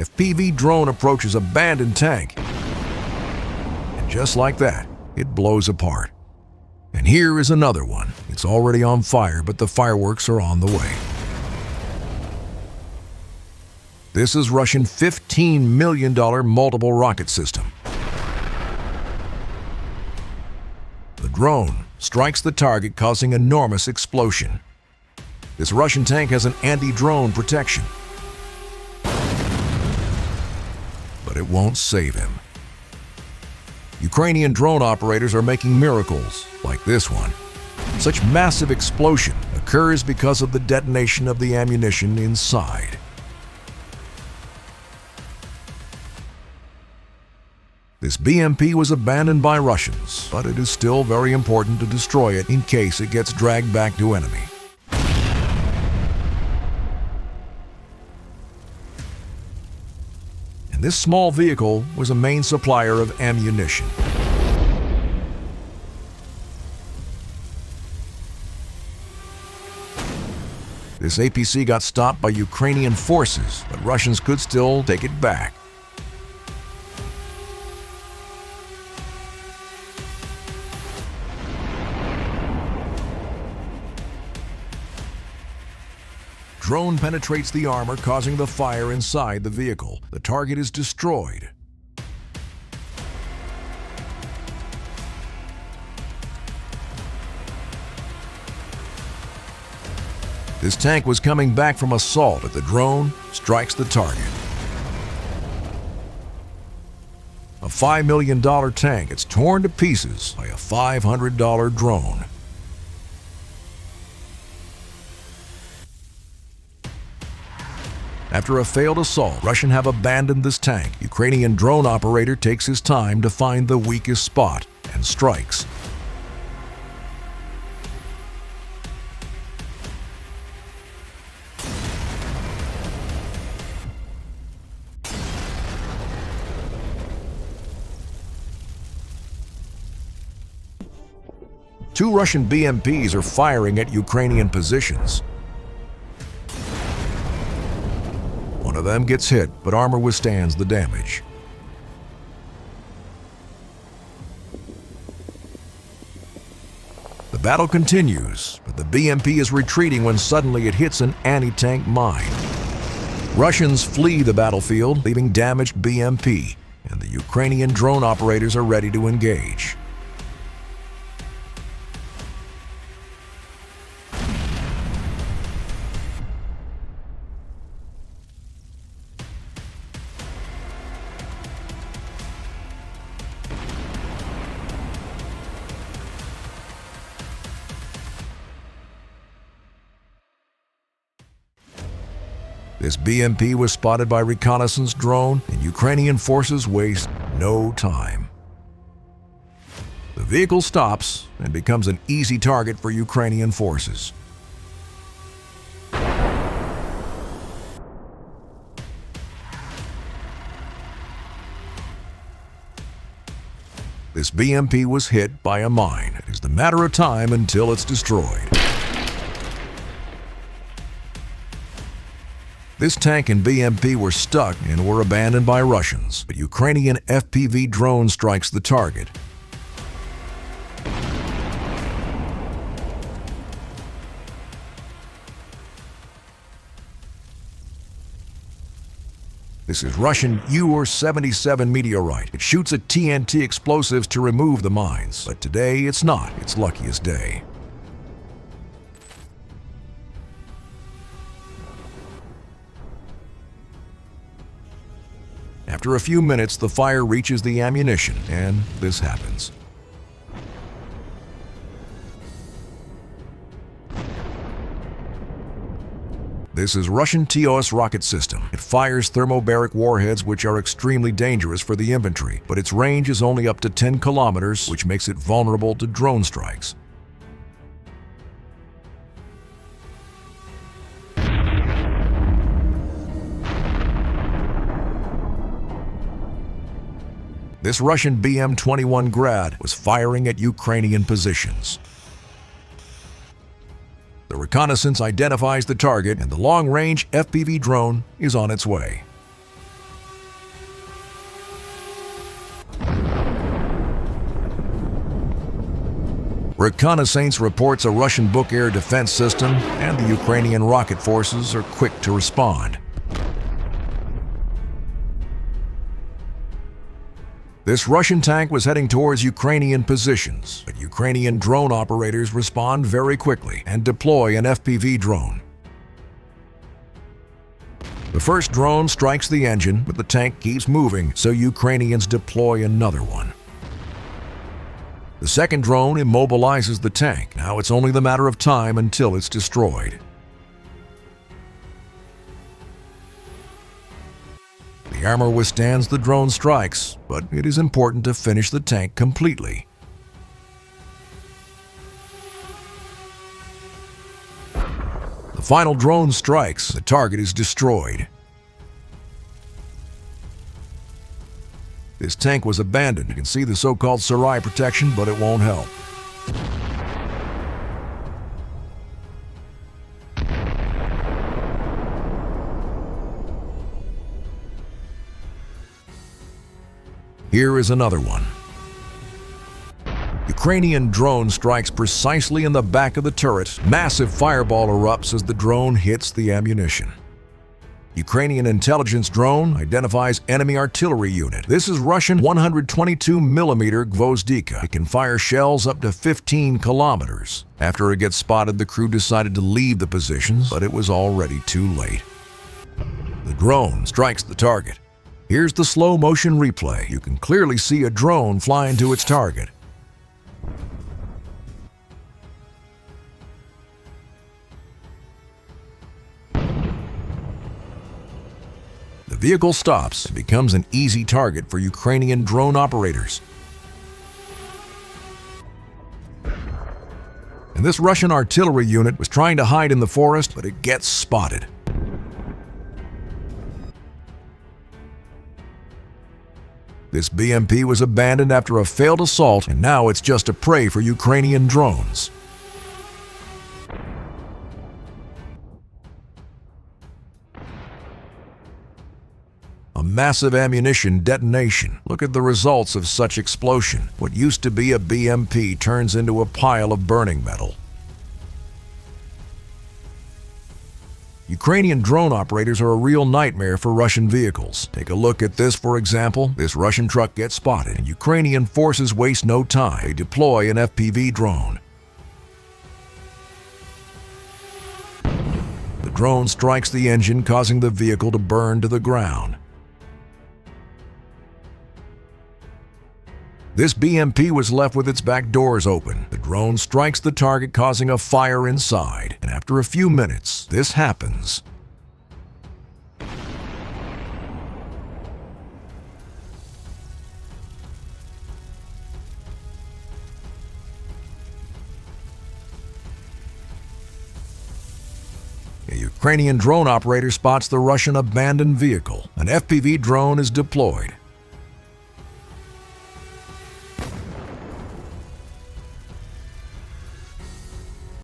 FPV drone approaches abandoned tank. And just like that, it blows apart. And here is another one. It's already on fire, but the fireworks are on the way. This is Russian $15 million multiple rocket system. The drone strikes the target, causing enormous explosion. This Russian tank has an anti-drone protection. But it won't save him. Ukrainian drone operators are making miracles like this one. Such massive explosion occurs because of the detonation of the ammunition inside. This BMP was abandoned by Russians, but it is still very important to destroy it in case it gets dragged back to enemy. And this small vehicle was a main supplier of ammunition. This APC got stopped by Ukrainian forces, but Russians could still take it back. Drone penetrates the armor, causing the fire inside the vehicle. The target is destroyed. This tank was coming back from assault as the drone strikes the target. A $5 million tank is torn to pieces by a $500 drone. After a failed assault, Russians have abandoned this tank. Ukrainian drone operator takes his time to find the weakest spot and strikes. Two Russian BMPs are firing at Ukrainian positions. One of them gets hit, but armor withstands the damage. The battle continues, but the BMP is retreating when suddenly it hits an anti-tank mine. Russians flee the battlefield, leaving damaged BMP, and the Ukrainian drone operators are ready to engage. This BMP was spotted by reconnaissance drone, and Ukrainian forces waste no time. The vehicle stops and becomes an easy target for Ukrainian forces. This BMP was hit by a mine. It is a matter of time until it's destroyed. This tank and BMP were stuck and were abandoned by Russians, but Ukrainian FPV drone strikes the target. This is Russian U-77 meteorite. It shoots at TNT explosives to remove the mines, but today it's not its luckiest day. After a few minutes, the fire reaches the ammunition, and this happens. This is Russian TOS rocket system. It fires thermobaric warheads, which are extremely dangerous for the infantry, but its range is only up to 10 kilometers, which makes it vulnerable to drone strikes. This Russian BM-21 Grad was firing at Ukrainian positions. The reconnaissance identifies the target, and the long-range FPV drone is on its way. Reconnaissance reports a Russian book air defense system, and the Ukrainian rocket forces are quick to respond. This Russian tank was heading towards Ukrainian positions, but Ukrainian drone operators respond very quickly and deploy an FPV drone. The first drone strikes the engine, but the tank keeps moving, so Ukrainians deploy another one. The second drone immobilizes the tank. Now it's only the matter of time until it's destroyed. The armor withstands the drone strikes, but it is important to finish the tank completely. The final drone strikes. The target is destroyed. This tank was abandoned. You can see the so-called Sarai protection, but it won't help. Here is another one. Ukrainian drone strikes precisely in the back of the turret. Massive fireball erupts as the drone hits the ammunition. Ukrainian intelligence drone identifies enemy artillery unit. This is Russian 122mm Gvozdika. It can fire shells up to 15 kilometers. After it gets spotted, the crew decided to leave the positions, but it was already too late. The drone strikes the target. Here's the slow motion replay. You can clearly see a drone flying to its target. The vehicle stops and becomes an easy target for Ukrainian drone operators. And this Russian artillery unit was trying to hide in the forest, but it gets spotted. This BMP was abandoned after a failed assault, and now it's just a prey for Ukrainian drones. A massive ammunition detonation. Look at the results of such explosion. What used to be a BMP turns into a pile of burning metal. Ukrainian drone operators are a real nightmare for Russian vehicles. Take a look at this, for example. This Russian truck gets spotted, and Ukrainian forces waste no time. They deploy an FPV drone. The drone strikes the engine, causing the vehicle to burn to the ground. This BMP was left with its back doors open. The drone strikes the target, causing a fire inside. And after a few minutes, this happens. A Ukrainian drone operator spots the Russian abandoned vehicle. An FPV drone is deployed.